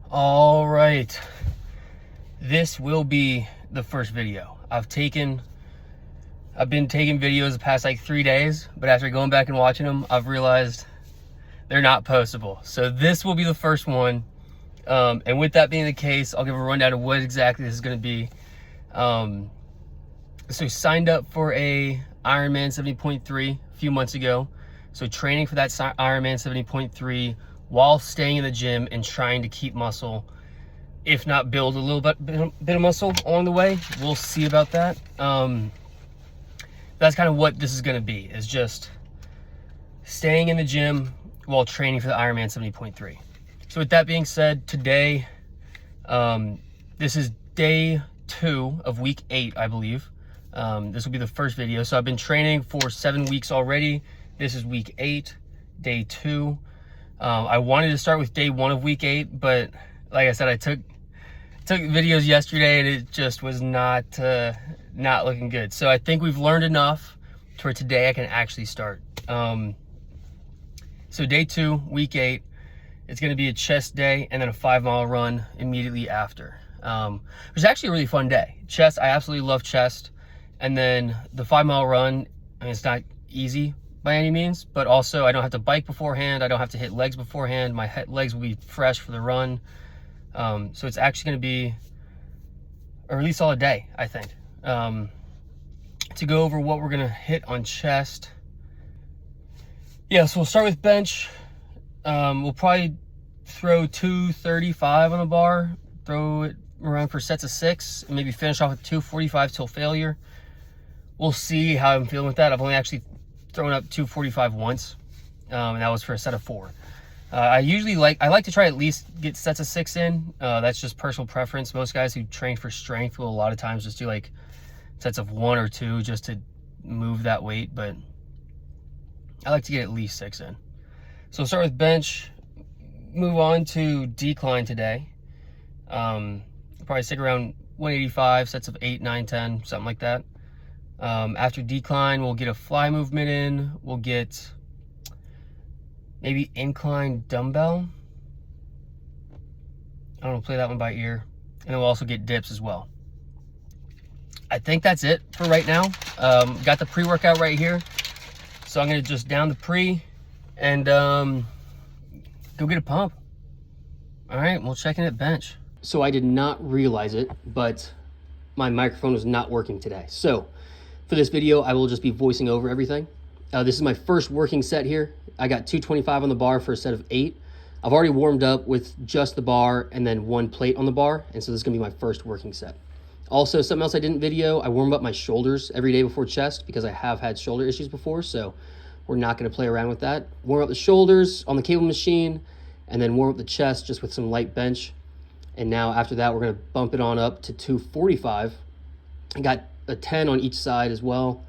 All right, this will be the first video. I've been taking videos the past like 3 days, but after going back and watching them, I've realized they're not postable. So this will be the first one. And with that being the case, I'll give a rundown of what exactly this is going to be. So signed up for a Ironman 70.3 a few months ago. So training for that Ironman 70.3 while staying in the gym and trying to keep muscle, if not build a little bit of muscle along the way. We'll see about that. That's kind of what this is going to be, is just staying in the gym while training for the Ironman 70.3. So with that being said, today, this is day 2 of week 8, I believe. This will be the first video. So I've been training for 7 weeks already. This is week 8, day 2. I wanted to start with day 1 of week 8, but like I said, I took videos yesterday and it just was not looking good. So I think we've learned enough to where today I can actually start. So day 2, week 8, it's going to be a chest day and then a 5-mile run immediately after. It was actually a really fun day. Chest, I absolutely love chest. And then the 5-mile run, I mean, it's not easy by any means, but also I don't have to bike beforehand. I don't have to hit legs beforehand. My legs will be fresh for the run. So it's actually going to be a really solid day, I think. To go over what we're going to hit on chest. Yeah, so we'll start with bench. We'll probably throw 235 on the bar, throw it around for sets of 6, and maybe finish off with 245 till failure. We'll see how I'm feeling with that. I've only actually thrown up 245 once, and that was for a set of 4. I like to try at least get sets of 6 in. That's just personal preference. Most guys who train for strength will a lot of times just do like sets of 1 or 2 just to move that weight, but I like to get at least 6 in. So we'll start with bench, move on to decline today. Probably stick around 185, sets of 8, 9, 10, something like that. After decline, we'll get a fly movement in. We'll get maybe incline dumbbell. I don't know, play that one by ear. And then we'll also get dips as well. I think that's it for right now. Got the pre-workout right here. So I'm gonna just down the pre and go get a pump. All right, we'll check in at bench. So I did not realize it, but my microphone was not working today. So for this video, I will just be voicing over everything. This is my first working set here. I got 225 on the bar for a set of 8. I've already warmed up with just the bar and then 1 plate on the bar. And so this is gonna be my first working set. Also, something else I didn't video, I warm up my shoulders every day before chest because I have had shoulder issues before. So we're not gonna play around with that. Warm up the shoulders on the cable machine and then warm up the chest just with some light bench. And now after that, we're gonna bump it on up to 245. I got a 10 on each side as well.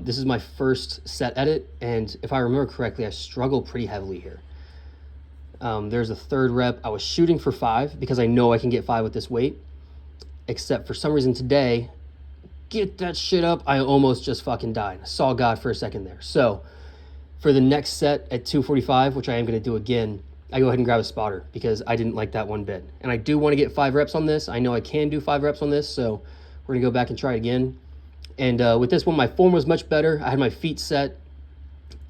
This is my first set edit, and if I remember correctly, I struggled pretty heavily here. There's a 3rd rep. I was shooting for 5 because I know I can get 5 with this weight, except for some reason today, get that shit up, I almost just fucking died. I saw God for a second there. So for the next set at 245, which I am gonna do again, I go ahead and grab a spotter because I didn't like that one bit. And I do wanna get 5 reps on this. I know I can do 5 reps on this, so we're gonna go back and try it again. And with this one, my form was much better. I had my feet set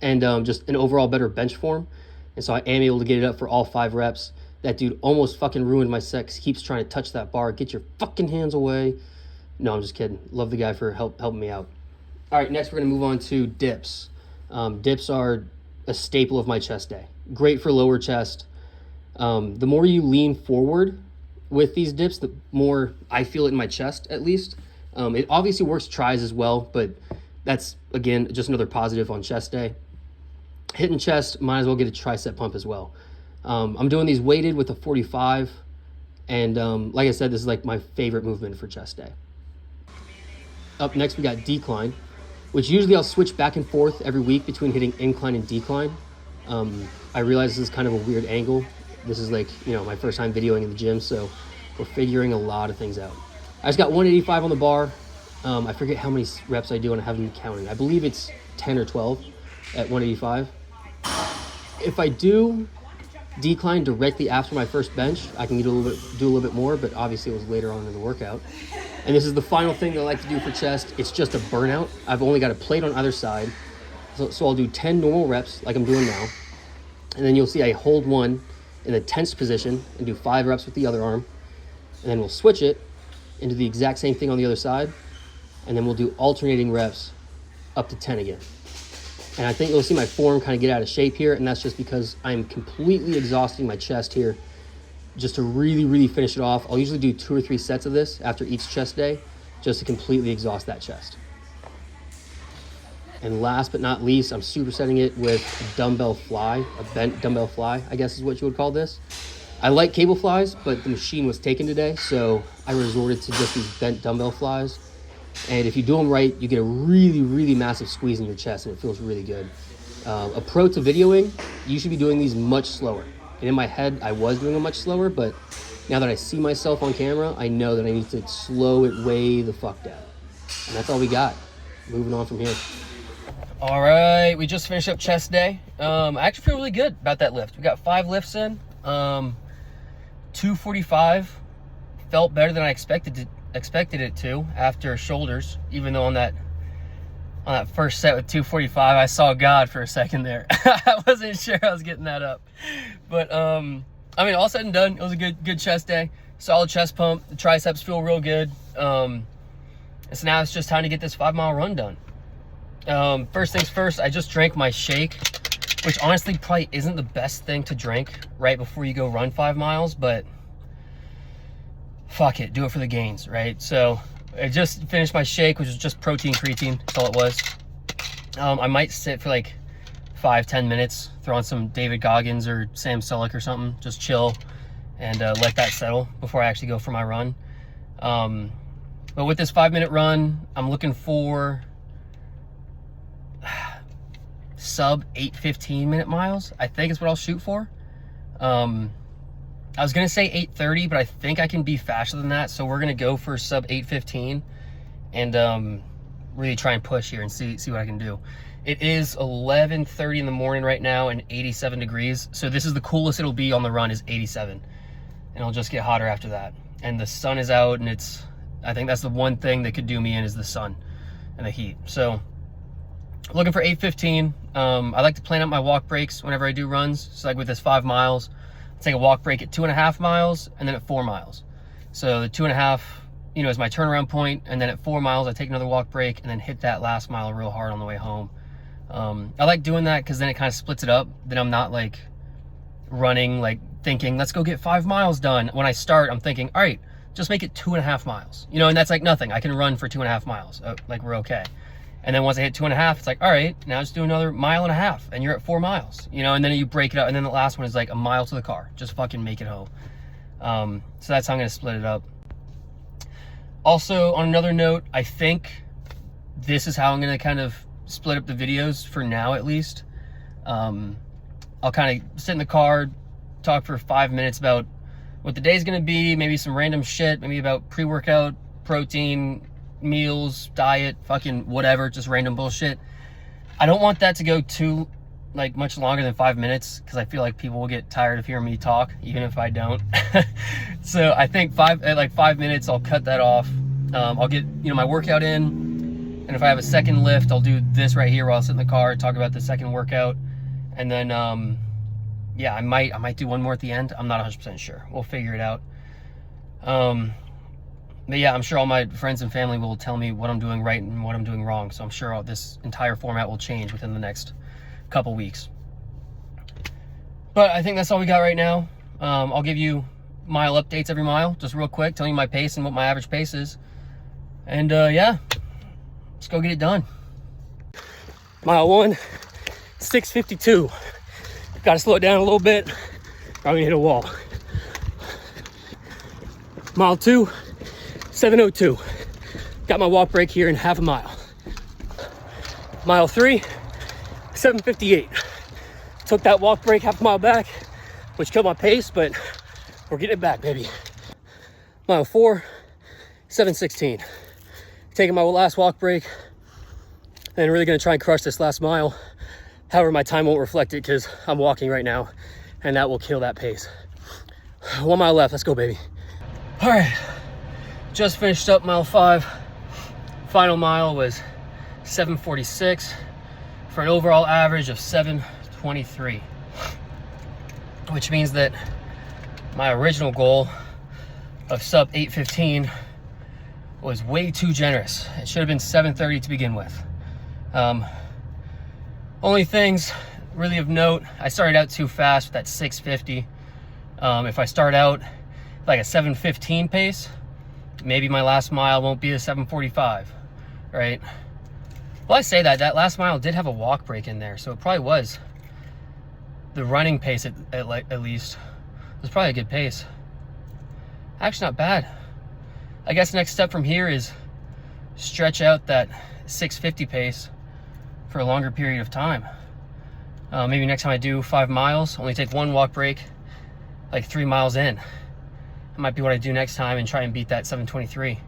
and just an overall better bench form. And so I am able to get it up for all 5 reps. That dude almost fucking ruined my set 'cause he keeps trying to touch that bar. Get your fucking hands away. No, I'm just kidding. Love the guy for helping me out. All right, next we're gonna move on to dips. Dips are a staple of my chest day. Great for lower chest. The more you lean forward with these dips, the more I feel it in my chest, at least. It obviously works tris as well, but that's, again, just another positive on chest day. Hitting chest, might as well get a tricep pump as well. I'm doing these weighted with a 45, and like I said, this is like my favorite movement for chest day. Up next, we got decline, which usually I'll switch back and forth every week between hitting incline and decline. I realize this is kind of a weird angle. This is like, my first time videoing in the gym, so we're figuring a lot of things out. I just got 185 on the bar. I forget how many reps I do, and I haven't been counting. I believe it's 10 or 12 at 185. If I do decline directly after my first bench. I can do a little bit more, but obviously it was later on in the workout. And this is the final thing that I like to do for chest. It's just a burnout. I've only got a plate on either side. So I'll do 10 normal reps like I'm doing now. And then you'll see I hold one in the tense position and do 5 reps with the other arm. And then we'll switch it and do the exact same thing on the other side. And then we'll do alternating reps up to 10 again. And I think you'll see my form kind of get out of shape here, and that's just because I'm completely exhausting my chest here just to really, really finish it off. I'll usually do 2 or 3 sets of this after each chest day just to completely exhaust that chest. And last but not least, I'm supersetting it with a dumbbell fly, a bent dumbbell fly, I guess is what you would call this. I like cable flies, but the machine was taken today, so I resorted to just these bent dumbbell flies. And if you do them right, you get a really, really massive squeeze in your chest, and it feels really good. A pro to videoing, you should be doing these much slower. And in my head, I was doing them much slower, but now that I see myself on camera, I know that I need to slow it way the fuck down. And that's all we got. Moving on from here. All right, we just finished up chest day. I actually feel really good about that lift. We got 5 lifts in. 245 felt better than I expected it to after shoulders, even though on that first set with 245 I saw God for a second there. I wasn't sure I was getting that up, but I mean, all said and done, it was a good chest day. Solid chest pump. The triceps feel real good. And so now it's just time to get this 5-mile run done. First things first, I just drank my shake, which honestly probably isn't the best thing to drink right before you go run 5 miles, but fuck it, do it for the gains, right? So I just finished my shake, which was just protein creatine. That's all it was. I might sit for like 5-10 minutes, throw on some David Goggins or Sam Sulek or something, just chill and let that settle before I actually go for my run. But with this 5-minute run, I'm looking for sub 8:15 minute miles. I think is what I'll shoot for. I was gonna say 8:30, but I think I can be faster than that. So we're gonna go for sub 8:15 and really try and push here and see what I can do. It is 11:30 in the morning right now and 87 degrees. So this is the coolest it'll be on the run, is 87. And it'll just get hotter after that. And the sun is out, and I think that's the one thing that could do me in, is the sun and the heat. So looking for 8:15. I like to plan out my walk breaks whenever I do runs. So like with this 5 miles, I'll take a walk break at 2.5 miles and then at 4 miles. So the 2.5, is my turnaround point, and then at 4 miles, I take another walk break and then hit that last mile real hard on the way home. I like doing that because then it kind of splits it up. Then I'm not like running, like thinking, let's go get 5 miles done. When I start, I'm thinking, all right, just make it 2.5 miles, and that's like nothing. I can run for 2.5 miles. Like we're okay. And then once I hit 2.5, it's like, all right, now just do another 1.5 miles, and you're at 4 miles, and then you break it up. And then the last one is like 1 mile to the car. Just fucking make it home. So that's how I'm going to split it up. Also, on another note, I think this is how I'm going to kind of split up the videos for now, at least. I'll kind of sit in the car, talk for 5 minutes about what the day's going to be, maybe some random shit, maybe about pre-workout, protein, meals, diet, fucking whatever, just random bullshit. I don't want that to go too much longer than 5 minutes, because I feel like people will get tired of hearing me talk, even if I don't. So I think 5 minutes, I'll cut that off. I'll get my workout in, and if I have a second lift, I'll do this right here while I sit in the car, talk about the second workout, and then yeah, I might do one more at the end. I'm not 100% sure. We'll figure it out. But yeah, I'm sure all my friends and family will tell me what I'm doing right and what I'm doing wrong. So I'm sure this entire format will change within the next couple weeks. But I think that's all we got right now. I'll give you mile updates every mile, just real quick, telling you my pace and what my average pace is. And yeah, let's go get it done. Mile 1, 6:52. Got to slow it down a little bit, or I'm gonna hit a wall. Mile 2, 7:02. Got my walk break here in 1/2 mile. Mile 3, 7:58. Took that walk break 1/2 mile back, which killed my pace, but we're getting it back, baby. Mile 4, 7:16. Taking my last walk break, and really gonna try and crush this last mile. However, my time won't reflect it because I'm walking right now and that will kill that pace. 1 mile left, let's go, baby. All right, just finished up mile 5. Final mile was 7:46 for an overall average of 7:23, which means that my original goal of sub 8:15 was way too generous. It should have been 7:30 to begin with. Only things really of note, I started out too fast with that 6:50. If I start out like a 7:15 pace, maybe my last mile won't be a 7:45, right? Well, I say that last mile did have a walk break in there, so it probably was the running pace at least. It was probably a good pace. Actually, not bad. I guess next step from here is stretch out that 6:50 pace for a longer period of time. Maybe next time I do 5 miles, only take 1 walk break, like 3 miles in. That might be what I do next time and try and beat that 7:23.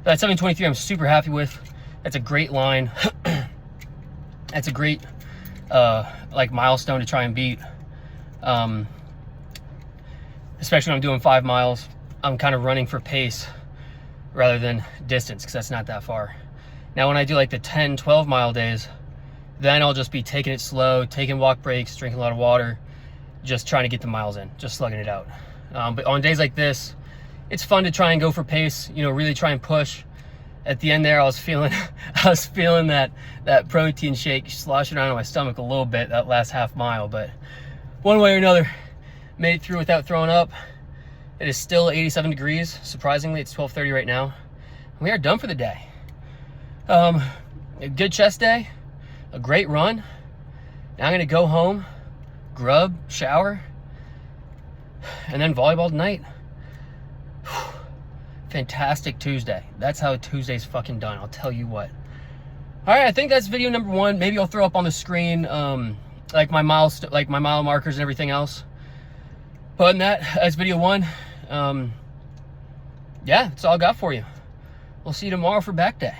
But that 7:23 I'm super happy with. That's a great line. That's a great like milestone to try and beat. Especially when I'm doing 5 miles. I'm kind of running for pace rather than distance, because that's not that far. Now when I do like the 10, 12 mile days, then I'll just be taking it slow, taking walk breaks, drinking a lot of water, just trying to get the miles in, just slugging it out. But on days like this, it's fun to try and go for pace, you know, really try and push. At the end there, I was feeling that protein shake sloshing around in my stomach a little bit, that last half mile, but one way or another, made it through without throwing up. It is still 87 degrees. Surprisingly, it's 12:30 right now. We are done for the day. A good chest day, a great run. Now I'm gonna go home, grub, shower, and then volleyball tonight. Fantastic Tuesday. That's how Tuesday's fucking done, I'll tell you what. All right, I think that's video number 1. Maybe I'll throw up on the screen like my mile markers and everything else. But other than that, that's video 1. Yeah, that's all I got for you. We'll see you tomorrow for back day.